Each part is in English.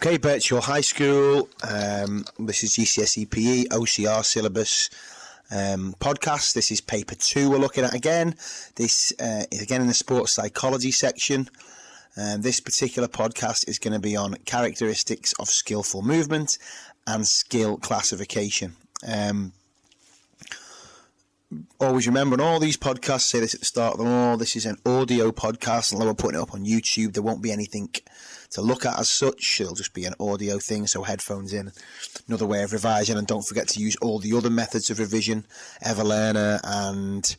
Okay, Byrchall High School. This is GCSE PE, OCR syllabus podcast. This is paper 2 we're looking at again. This is again in the sports psychology section. This particular podcast is going to be on characteristics of skillful movement and skill classification. Always remember, on all these podcasts, say this at the start of them all, this is an audio podcast, and although we're putting it up on YouTube, there won't be anything to look at as such. It'll just be an audio thing, so headphones in, another way of revising. And don't forget to use all the other methods of revision, Everlearner and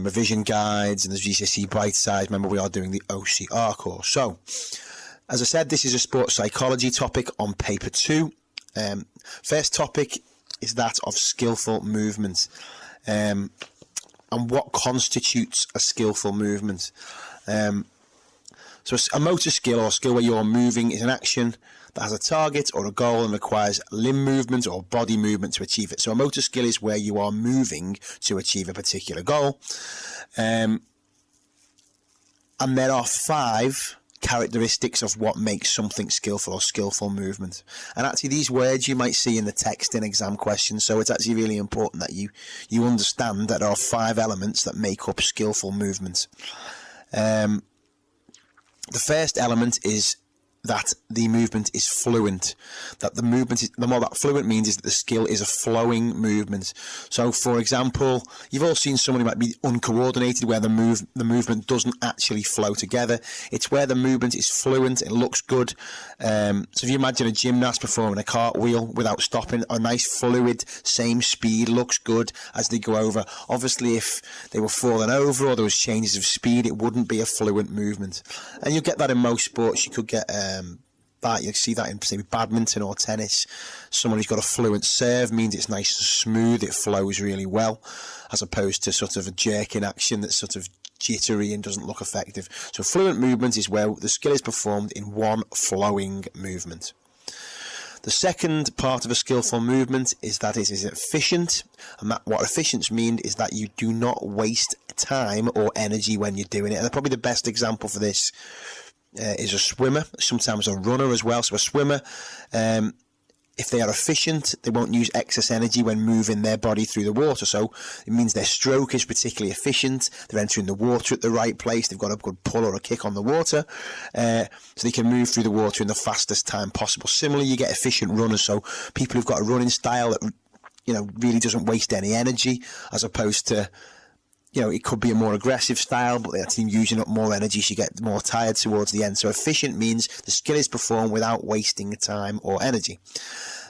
revision guides, and the GCSE Bright Side. Remember, we are doing the OCR course. So, as I said, this is a sports psychology topic on paper 2. First topic is that of skillful movement. And what constitutes a skillful movement. So a motor skill or skill where you're moving is an action that has a target or a goal and requires limb movement or body movement to achieve it. So a motor skill is where you are moving to achieve a particular goal. And there are 5 characteristics of what makes something skillful or skillful movement. And actually these words you might see in the text in exam questions, so it's actually really important that you understand that there are 5 elements that make up skillful movement. The first element is that the movement is fluent. That the movement is, what that fluent means is that the skill is a flowing movement. So, for example, you've all seen someone who might be uncoordinated, where the movement doesn't actually flow together. It's where the movement is fluent, it looks good. So if you imagine a gymnast performing a cartwheel without stopping, a nice fluid, same speed, looks good as they go over. Obviously, if they were falling over or there was changes of speed, it wouldn't be a fluent movement. And you'll get that in most sports. You could get that you see that in, say, badminton or tennis. Someone who's got a fluent serve means it's nice and smooth, it flows really well, as opposed to sort of a jerking action that's sort of jittery and doesn't look effective. So fluent movement is where the skill is performed in one flowing movement. The second part of a skillful movement is that it is efficient, and that what efficient means is that you do not waste time or energy when you're doing it. And probably the best example for this is a swimmer, sometimes a runner as well. So a swimmer, if they are efficient, they won't use excess energy when moving their body through the water. So it means their stroke is particularly efficient. They're entering the water at the right place. They've got a good pull or a kick on the water, so they can move through the water in the fastest time possible. Similarly, you get efficient runners. So people who've got a running style that, really doesn't waste any energy, as opposed to, it could be a more aggressive style, but they're actually using up more energy, so you get more tired towards the end. So efficient means the skill is performed without wasting time or energy.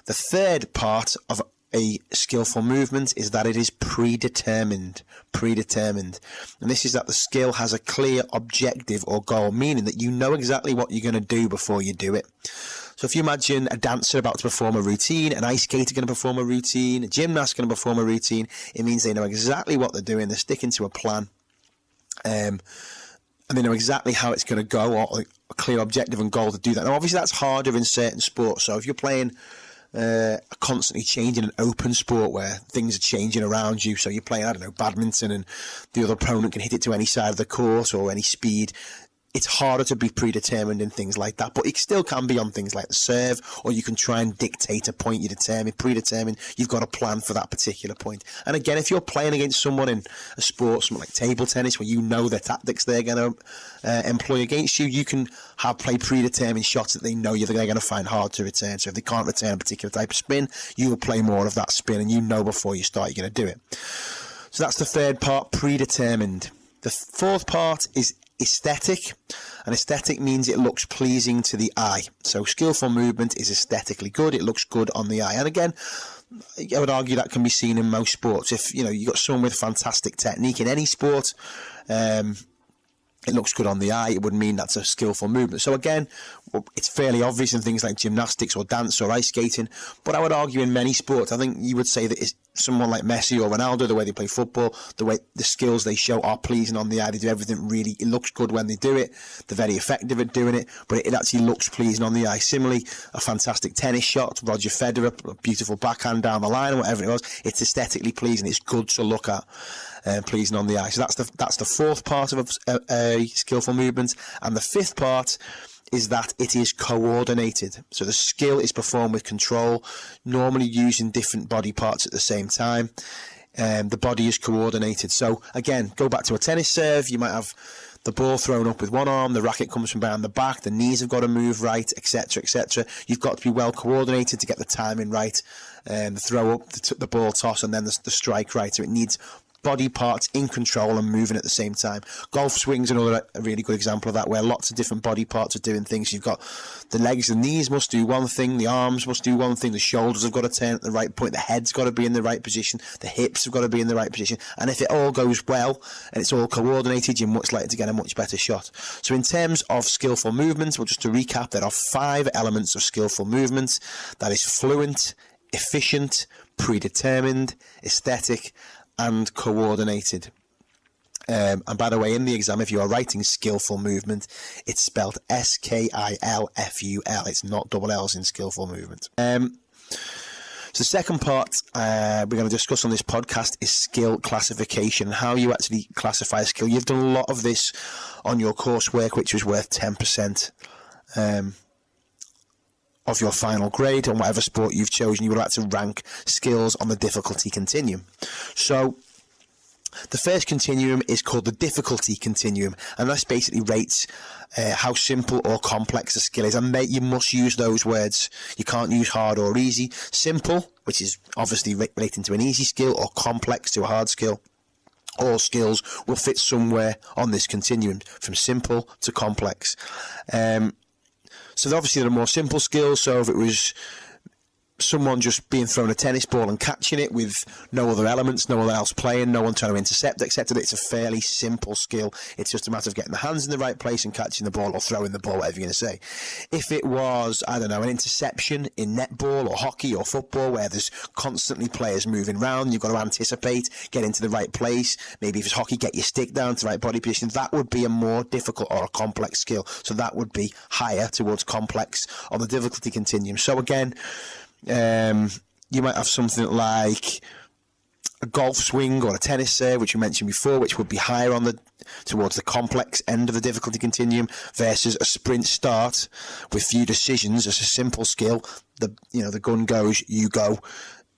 The third part of a skillful movement is that it is predetermined. And this is that the skill has a clear objective or goal, meaning that you know exactly what you're going to do before you do it. So if you imagine a dancer about to perform a routine, an ice skater going to perform a routine, a gymnast going to perform a routine, it means they know exactly what they're doing, they're sticking to a plan, and they know exactly how it's going to go, or a clear objective and goal to do that. Now obviously that's harder in certain sports. So if you're playing constantly changing an open sport where things are changing around you, so you're playing, badminton, and the other opponent can hit it to any side of the court or any speed, it's harder to be predetermined in things like that, but it still can be on things like the serve, or you can try and dictate a point you predetermine. You've got a plan for that particular point. And again, if you're playing against someone in a sport, something like table tennis, where you know the tactics they're going to employ against you, you can play predetermined shots that they know they're going to find hard to return. So if they can't return a particular type of spin, you will play more of that spin, and you know before you start you're going to do it. So that's the third part, predetermined. The fourth part is aesthetic, and aesthetic means it looks pleasing to the eye. So skillful movement is aesthetically good, it looks good on the eye. And again, I would argue that can be seen in most sports. If you've got someone with fantastic technique in any sport, it looks good on the eye, it would mean that's a skillful movement. So again, it's fairly obvious in things like gymnastics or dance or ice skating, but I would argue in many sports, I think you would say that it's someone like Messi or Ronaldo, the way they play football, the way the skills they show are pleasing on the eye. They do everything really, it looks good when they do it. They're very effective at doing it, but it actually looks pleasing on the eye. Similarly, a fantastic tennis shot, Roger Federer, a beautiful backhand down the line or whatever it was, it's aesthetically pleasing, it's good to look at. Pleasing on the eye. So that's the fourth part of a skillful movement. And the fifth part is that it is coordinated. So the skill is performed with control, normally using different body parts at the same time. The body is coordinated. So again, go back to a tennis serve. You might have the ball thrown up with one arm, the racket comes from behind the back, the knees have got to move right, etc., etc. You've got to be well coordinated to get the timing right, the throw up, the ball toss, and then the strike right. So it needs body parts in control and moving at the same time. Golf swing's another really good example of that, where lots of different body parts are doing things. You've got the legs and knees must do one thing, the arms must do one thing, the shoulders have got to turn at the right point, the head's got to be in the right position, the hips have got to be in the right position, and if it all goes well and it's all coordinated, you're much likely to get a much better shot. So in terms of skillful movements, well, just to recap, there are 5 elements of skillful movements. That is fluent, efficient, predetermined, aesthetic, and coordinated. And by the way, in the exam, if you are writing skillful movement, it's spelled S-K-I-L-F-U-L. It's not double L's in skillful movement. So the second part we're going to discuss on this podcast is skill classification, and how you actually classify a skill. You've done a lot of this on your coursework, which was worth 10% of your final grade on whatever sport you've chosen. You would like to rank skills on the difficulty continuum. So the first continuum is called the difficulty continuum, and this basically rates how simple or complex a skill is. And you must use those words. You can't use hard or easy. Simple, which is obviously relating to an easy skill, or complex to a hard skill. All skills will fit somewhere on this continuum, from simple to complex. So obviously there are more simple skills. So if it was someone just being thrown a tennis ball and catching it with no other elements, no one else playing, no one trying to intercept, etc., it's a fairly simple skill. It's just a matter of getting the hands in the right place and catching the ball, or throwing the ball, whatever you're going to say. If it was, I don't know, an interception in netball or hockey or football, where there's constantly players moving around, you've got to anticipate, get into the right place. Maybe if it's hockey, get your stick down to the right body position. That would be a more difficult or a complex skill. So that would be higher towards complex on the difficulty continuum. So again, you might have something like a golf swing or a tennis serve, which we mentioned before, which would be higher on towards the complex end of the difficulty continuum, versus a sprint start with few decisions as a simple skill. The gun goes, you go,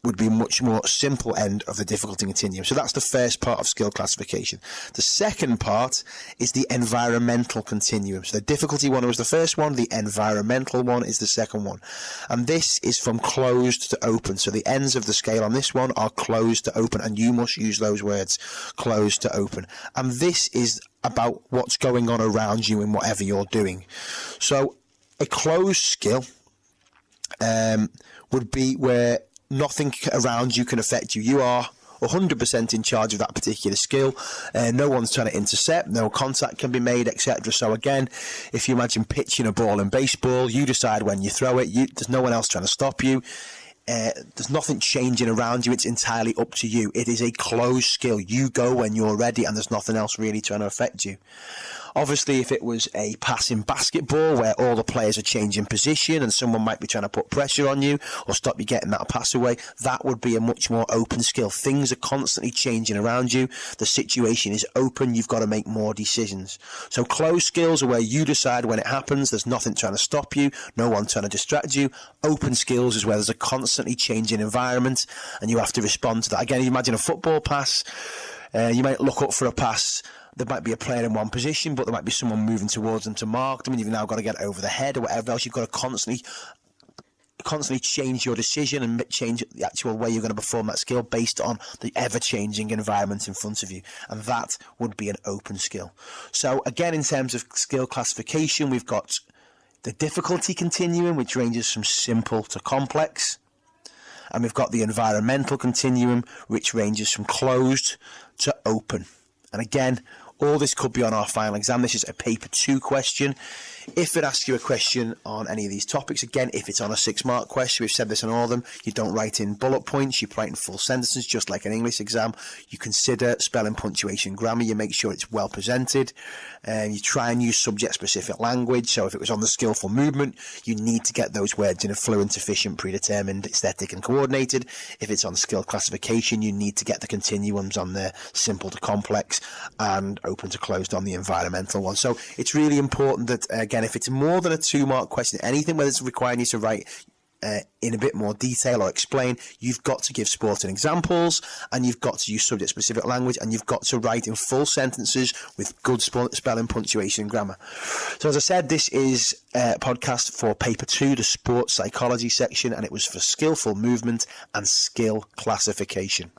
would be much more simple end of the difficulty continuum. So that's the first part of skill classification. The second part is the environmental continuum. So the difficulty one was the first one, the environmental one is the second one. And this is from closed to open. So the ends of the scale on this one are closed to open, and you must use those words, closed to open. And this is about what's going on around you in whatever you're doing. So a closed skill would be where nothing around you can affect you. You are 100% in charge of that particular skill. No one's trying to intercept, no contact can be made, etc. So again, if you imagine pitching a ball in baseball, you decide when you throw it. There's no one else trying to stop you. There's nothing changing around you. It's entirely up to you. It is a closed skill. You go when you're ready, and there's nothing else really trying to affect you. Obviously, if it was a passing basketball where all the players are changing position and someone might be trying to put pressure on you or stop you getting that pass away, that would be a much more open skill. Things are constantly changing around you. The situation is open. You've got to make more decisions. So closed skills are where you decide when it happens. There's nothing trying to stop you. No one trying to distract you. Open skills is where there's a constantly changing environment and you have to respond to that. Again, you imagine a football pass. You might look up for a pass. There might be a player in one position, but there might be someone moving towards them to mark them, and you've now got to get over the head or whatever else. You've got to constantly change your decision and change the actual way you're going to perform that skill based on the ever-changing environment in front of you. And that would be an open skill. So again, in terms of skill classification, we've got the difficulty continuum, which ranges from simple to complex. And we've got the environmental continuum, which ranges from closed to open. And again, all this could be on our final exam. This is a paper 2 question. If it asks you a question on any of these topics, again, if it's on a 6-mark question, we've said this on all of them, you don't write in bullet points, you write in full sentences, just like an English exam. You consider spelling, punctuation, grammar, you make sure it's well presented, and you try and use subject-specific language. So if it was on the skillful movement, you need to get those words in a fluent, efficient, predetermined, aesthetic and coordinated. If it's on skill classification, you need to get the continuums on there, simple to complex and open to closed on the environmental one. So it's really important that, again, if it's more than a 2-mark question, anything where it's requiring you to write in a bit more detail or explain, you've got to give sporting examples, and you've got to use subject-specific language, and you've got to write in full sentences with good spelling, punctuation, and grammar. So as I said, this is a podcast for paper 2, the sports psychology section, and it was for skillful movement and skill classification.